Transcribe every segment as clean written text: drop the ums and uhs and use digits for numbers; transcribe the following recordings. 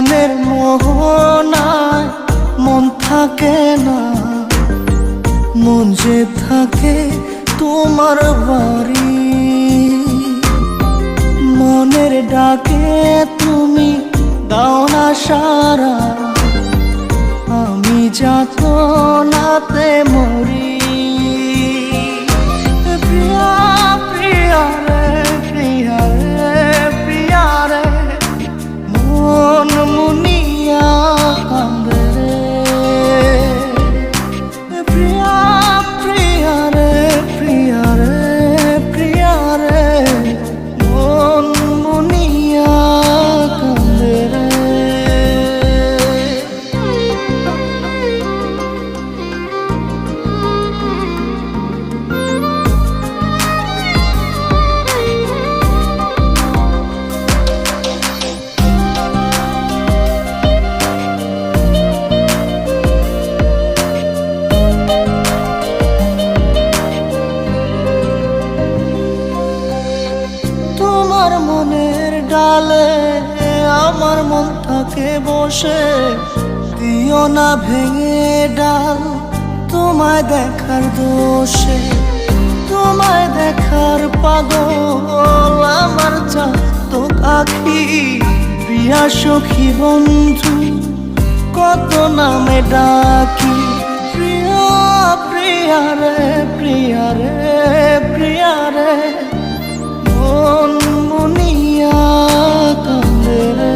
মনের মোহনায় মন থাকে না, মন যে থাকে তোমার বাড়ি। মনের ডাকে তুমি দাও না সারা, আমি যাতনাতে মরি। প্রিয়া প্রিয়া রে, প্রিয়া রে, প্রিয়া রে, মন মুনিয়া কান্দে রে। প্রিয়া প্রিয়া রে, প্রিয়া রে, প্রিয়া রে, মন মুনিয়া কান্দে রে। তোমার মনের ডালে আমার মন থাকে বসে, দিও না ভেঙে ডাল তোমায় দেখার দোষে। তোমায় দেখার পাগল আমার চাতক আখি, প্রিয়া সখী বন্ধু কত নামে ডাকি। প্রিয়া প্রিয়া রে, প্রিয়া রে, প্রিয়া রে, মন মুনিয়া কান্দে রে।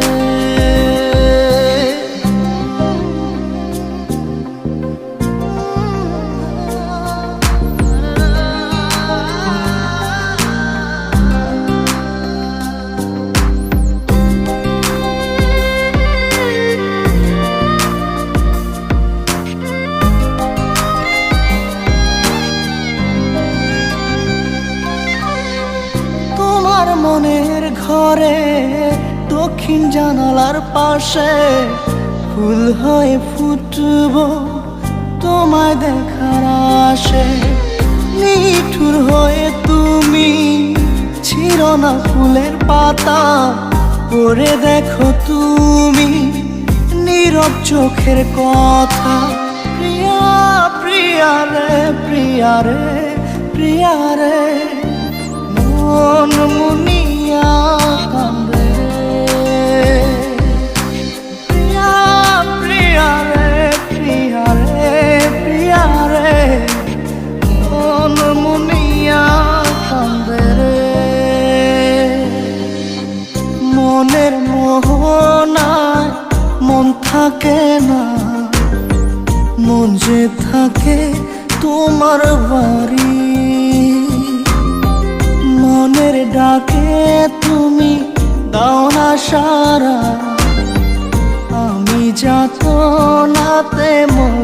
তোমার মনের ঘরে দক্ষিণ জানালার পাশে ফুল হয়ে ফুটব তোমায় দেখার আশে। নিঠুর হয়ে তুমি ছিঁড়ো না ফুলের পাতা, পড়ে দেখো তুমি নীরব চোখের কথা। প্রিয়া প্রিয়া রে, প্রিয়া রে, প্রিয়া রে, মন মুনিয়া কান্দে রে। প্রিয়া প্রিয়া রে, প্রিয়া রে, প্রিয়া রে, মন মুনিয়া কান্দে রে। মনের মোহনায় মন থাকে না, মন যে থাকে তোমার বাড়ি। মনের ডাকে তুমি দাও না সারা, আমি যাতনাতে মরি।